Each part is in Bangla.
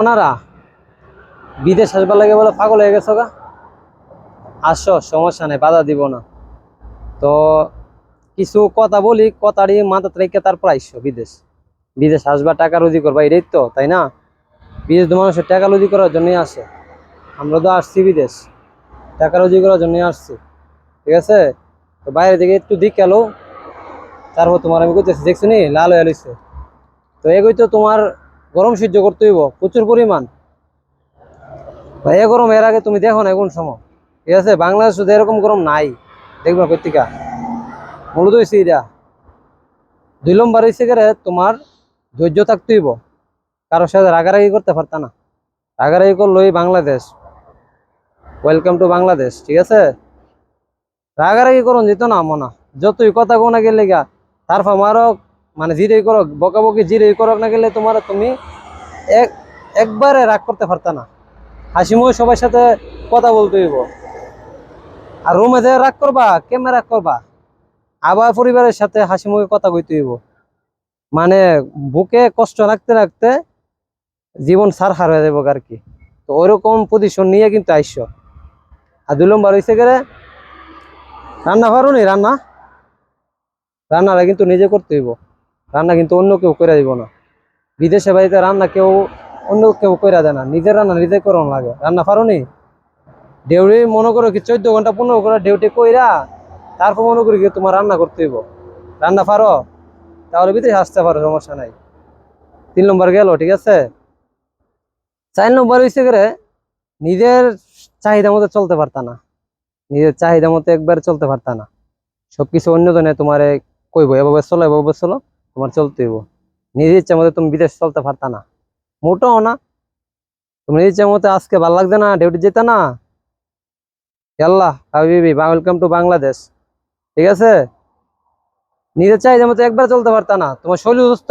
ওনারা বিদেশ আসবার লাগে বলে পাগল হয়ে গেছো গা। আসো, সমস্যা নেই, বাধা দিব না। তো কিছু কথা বলি, কথারই মাথা রেখে তারপর আইসো। বিদেশ বিদেশ আসবা, টাকা রুজি করবা, এটাই তো, তাই না? বিদেশ তো মানুষের টাকা রুজি করার জন্যই আসে। আমরা তো আসছি বিদেশ টাকা রুজি করার জন্যই আসছি, ঠিক আছে? তো বাইরে থেকে একটু দিক গেল, তারপর তোমার আমি কইতেছি, দেখছো নি লাল হয়ে লইছে। তো এগোই তো তোমার গরম সহ্য করতে হইব প্রচুর পরিমাণ। এ গরম এর আগে তুমি দেখো না কোন সময়, ঠিক আছে? বাংলাদেশ শুধু এরকম গরম নাই, দেখবা পত্রিকা। মূলত হয়েছে এটা 2 নম্বর হয়েছে গেলে তোমার ধৈর্য থাকতে হইব, কারোর সাথে রাগারাগি করতে পারতা না। রাগারাগি করলোই বাংলাদেশ, ওয়েলকাম টু বাংলাদেশ, ঠিক আছে? রাগারাগি করুন যেত না মনা, যতই কথা কোনা গেলে গা তারপর আমারও মানে জিরেই করো বকাবকি, জিরেই করো না গেলে তোমার তুমি এক একবারে রাগ করতে পারতা না। হাসিমুখে সবার সাথে কথা বলতে হইব। আর রুমে যে রাগ করবা, কেমনে রাগ করবা? আবার পরিবারের সাথে হাসিমুখে কথা কইতে হইব। মানে বুকে কষ্ট রাখতে রাখতে জীবন সারখার হয়ে যাবো আর কি। তো ওইরকম পজিশন নিয়ে কিন্তু আইসো। আর 2 নম্বর হয়েছে গেলে রান্না পারো নি? রান্নাটা কিন্তু নিজে করতে হইব। রান্না কিন্তু অন্য কেউ করে দিব না। বিদেশে বাড়িতে রান্না কেউ অন্য কেউ করে দেয় না, নিজের রান্না নিজে করন লাগে। রান্না পারো নি? ডিউটি মনে করো কি 14 ঘন্টা 15 ঘন্টা ডিউটি কইরা তারপর মনে করি কি তোমার রান্না করতে হইব। রান্না পারো? তাহলে বিদেশে আসতে পারো, সমস্যা নাই। 3 নম্বর গেল, ঠিক আছে? 4 নম্বর হয়েছে গেলে নিজের চাহিদা মতো চলতে পারতা না। নিজের চাহিদা মতো একবার চলতে পারতা না। সবকিছু অন্যজনে তোমার কইবো এভাবে চলো এভাবে চলো, তোমার চলতে হইব। নিজের ইচ্ছা মতো তুমি বিদেশ চলতে পারতা না, মোটাও না। তুমি নিজের ইচ্ছা মতো আজকে ভালো লাগছে না, ডিউটি যেতে না, আল্লাহ হাবিবি ওয়েলকাম টু বাংলাদেশ, ঠিক আছে? নিজের চাহিদা মতো একবার চলতে পারতা না। তোমার শরীর সুস্থ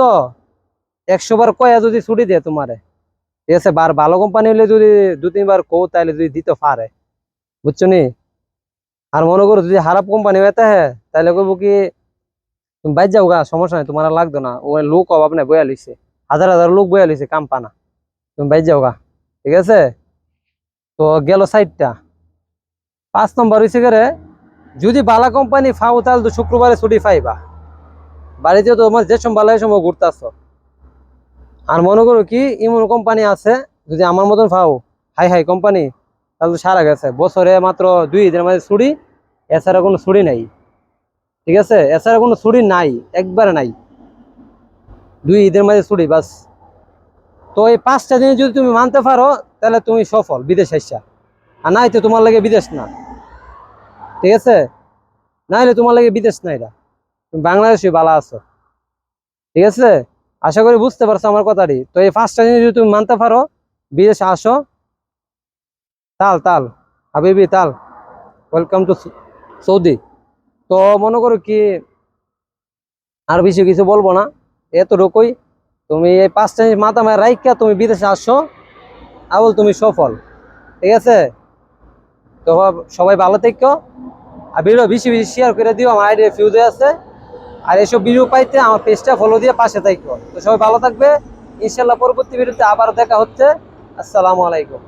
100 বার কয়া যদি ছুটি দেয় তোমারে, ঠিক আছে? ভালো কোম্পানি হলে যদি 2-3 বার কো, তাহলে যদি দিতে পারে, বুঝছো নি? আর মনে করো যদি খারাপ কোম্পানি হইতে হ্যাঁ, তাহলে কইবো কি তুমি বাইর যাও গা, সমস্যা নাই, তোমার আর লাগতো না। ও লোক অভাব নাই, বয়া লিছে, হাজার হাজার লোক বয়া লিছে, কাম পানা। তুমি বাইর যাও গা, ঠিক আছে? তো গেল 4টা। 5 নম্বর হয়েছে গেলে যদি বালা কোম্পানি ফাও তাহলে তো শুক্রবারে ছুটি পাইবা। বাড়িতে তো তোমার যে সময় বালা সময় ঘুরতেছ। আর মনে করো কি এমন কোম্পানি আছে, যদি আমার মতন ফাও হাই হাই কোম্পানি, তাহলে তো সারা গেছে, বছরে মাত্র 2 ঈদের মাঝে ছুটি, এছাড়া কোনো ছুটি নাই, ঠিক আছে? এছাড়া কোনো ছুটি নাই, একবারে নাই। 2 ঈদের মাঝে ছুটি বাস। তো এই 5টা জিনিস যদি তুমি মানতে পারো, তাহলে তুমি সফল বিদেশ আইসা। আর নাই তো তোমার লাগে বিদেশ না, ঠিক আছে? না হলে তোমার লাগে বিদেশ না, এটা তুমি বাংলাদেশে ভালো আছো, ঠিক আছে? আশা করি বুঝতে পারছো আমার কথাটি। তো এই 5টা জিনিস যদি তুমি মানতে পারো, বিদেশে আসো। তাল তাল হাবিবি তাল, ওয়েলকাম টু সৌদি। তো মনে করো কি আর বেশি কিছু বলবো না, এতটুকুই। তুমি এই 5টা জিনিস মাথা মায় রাইখা তুমি বিদেশে আসো, আবল তুমি সফল, ঠিক আছে? তো সবাই ভালো থেকো। আর ভিডিও বেশি বেশি শেয়ার করে দিও, আমার আইডিয়া ফিউজে আছে। আর এসব ভিডিও পাইতে আমার পেজটা ফলো দিয়ে পাশে থাকো। তো সবাই ভালো থাকবে, ইনশাল্লাহ পরবর্তী ভিডিওতে আবার দেখা হচ্ছে। আসসালামু আলাইকুম।